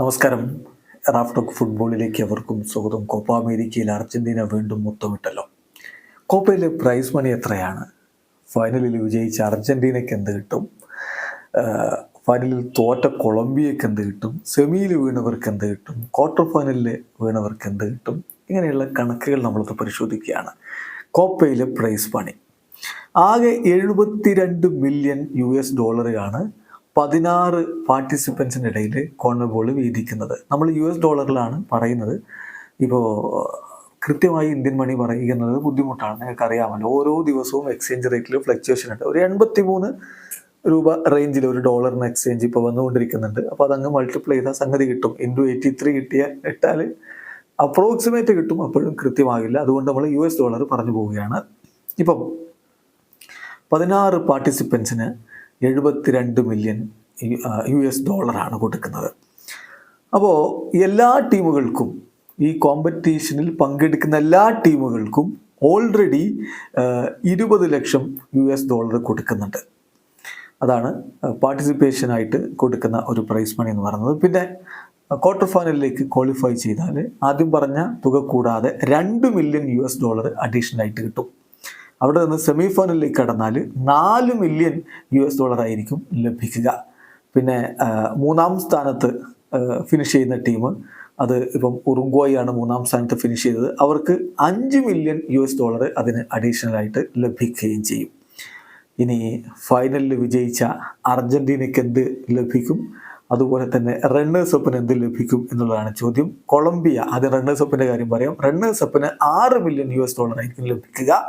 നമസ്കാരം. റാഫ്റ്റോക്ക് ഫുട്ബോളിലേക്ക് അവർക്കും സ്വാഗതം. കോപ്പ അമേരിക്കയിൽ അർജന്റീന വീണ്ടും മുത്തമിട്ടല്ലോ. കോപ്പയിലെ പ്രൈസ് മണി എത്രയാണ്? ഫൈനലിൽ വിജയിച്ച അർജന്റീനയ്ക്ക് എന്ത് കിട്ടും? ഫൈനലിൽ തോറ്റ കൊളംബിയയ്ക്ക് എന്ത് കിട്ടും? സെമിയിൽ വീണവർക്ക് എന്ത് കിട്ടും? ക്വാർട്ടർ ഫൈനലിൽ വീണവർക്ക് എന്ത് കിട്ടും? ഇങ്ങനെയുള്ള കണക്കുകൾ നമ്മളത് പരിശോധിക്കുകയാണ്. കോപ്പയിലെ പ്രൈസ് മണി ആകെ 72 മില്യൺ US$ 16 പാർട്ടിസിപ്പൻസിനിടയിൽ കോൺമെബോൾ വീതിക്കുന്നത്. നമ്മൾ US$ പറയുന്നത്. ഇപ്പോൾ കൃത്യമായി ഇന്ത്യൻ മണി പറയുന്നത് ബുദ്ധിമുട്ടാണ്, നിങ്ങൾക്കറിയാമല്ലോ. ഓരോ ദിവസവും എക്സ്ചേഞ്ച് റേറ്റിൽ ഫ്ലക്ച്വേഷൻ ഉണ്ട്. ഒരു 83 രൂപ റേഞ്ചിൽ ഒരു ഡോളറിന് എക്സ്ചേഞ്ച് ഇപ്പോൾ വന്നുകൊണ്ടിരിക്കുന്നുണ്ട്. അപ്പോൾ അതങ്ങ് മൾട്ടിപ്ലൈ ചെയ്താൽ സംഗതി കിട്ടും. ഇൻറ്റു 83 ഇട്ടാൽ അപ്രോക്സിമേറ്റ് കിട്ടും. അപ്പോഴും കൃത്യമാകില്ല. അതുകൊണ്ട് നമ്മൾ US$ പറഞ്ഞു പോവുകയാണ്. ഇപ്പം 16 പാർട്ടിസിപ്പൻസിന് 72 മില്യൺ US$ കൊടുക്കുന്നത്. അപ്പോൾ എല്ലാ ടീമുകൾക്കും, ഈ കോമ്പറ്റീഷനിൽ പങ്കെടുക്കുന്ന എല്ലാ ടീമുകൾക്കും ഓൾറെഡി 20 ലക്ഷം US$ കൊടുക്കുന്നുണ്ട്. അതാണ് പാർട്ടിസിപ്പേഷനായിട്ട് കൊടുക്കുന്ന ഒരു പ്രൈസ് മണി എന്ന് പറയുന്നത്. പിന്നെ ക്വാർട്ടർ ഫൈനലിലേക്ക് ക്വാളിഫൈ ചെയ്താൽ ആദ്യം പറഞ്ഞ തുക കൂടാതെ 2 മില്യൺ US$ അഡീഷണൽ ആയിട്ട് കിട്ടും. അവിടെ നിന്ന് സെമി ഫൈനലിലേക്ക് കടന്നാൽ 4 മില്യൺ US$ ആയിരിക്കും ലഭിക്കുക. പിന്നെ മൂന്നാം സ്ഥാനത്ത് ഫിനിഷ് ചെയ്യുന്ന ടീം, അത് ഇപ്പം ഉറുഗ്വായാണ് മൂന്നാം സ്ഥാനത്ത് ഫിനിഷ് ചെയ്തത്, അവർക്ക് 5 മില്യൺ US$ അതിന് അഡീഷണൽ ആയിട്ട് ലഭിക്കുകയും ചെയ്യും. ഇനി ഫൈനലിൽ വിജയിച്ച അർജന്റീനയ്ക്ക് എന്ത് ലഭിക്കും? അതുപോലെ തന്നെ റണ്ണേഴ്സ് അപ്പിന് എന്ത് ലഭിക്കും എന്നുള്ളതാണ് ചോദ്യം. കൊളംബിയ, ആദ്യം റണ്ണേഴ്സ് അപ്പിൻ്റെ കാര്യം പറയാം. റണ്ണേഴ്സ് അപ്പിന് 6 മില്യൺ US$ ആയിരിക്കും ലഭിക്കുക.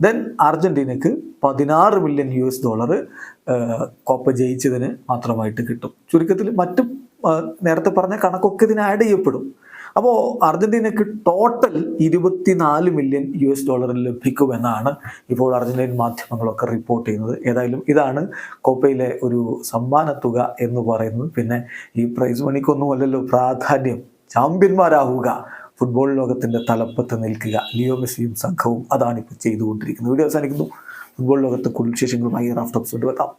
ദെൻ അർജന്റീനയ്ക്ക് 16 മില്യൺ US$ കോപ്പ ജയിച്ചതിന് മാത്രമായിട്ട് കിട്ടും. ചുരുക്കത്തിൽ മറ്റും നേരത്തെ പറഞ്ഞ കണക്കൊക്കെ ഇതിന് ആഡ് ചെയ്യപ്പെടും. അപ്പോൾ അർജന്റീനയ്ക്ക് ടോട്ടൽ 24 മില്യൺ US$ ലഭിക്കുമെന്നാണ് ഇപ്പോൾ അർജന്റീൻ മാധ്യമങ്ങളൊക്കെ റിപ്പോർട്ട് ചെയ്യുന്നത്. ഏതായാലും ഇതാണ് കോപ്പയിലെ ഒരു സമ്മാന തുക എന്ന് പറയുന്നത്. പിന്നെ ഈ പ്രൈസ് മണിക്കൊന്നുമല്ലല്ലോ പ്രാധാന്യം, ചാമ്പ്യന്മാരാവുക, ഫുട്ബോൾ ലോകത്തിൻ്റെ തലപ്പത്ത് നിൽക്കുക. ലിയോ മെസ്സിയും സംഘവും അതാണിപ്പോൾ ചെയ്തുകൊണ്ടിരിക്കുന്നത്. വീഡിയോ അവസാനിക്കുന്നു. ഫുട്ബോൾ ലോകത്തെ കൂടുതൽ വിശേഷങ്ങളുമായി റാഫ്റ്റോക്സ് കൊണ്ടുവെക്കാം.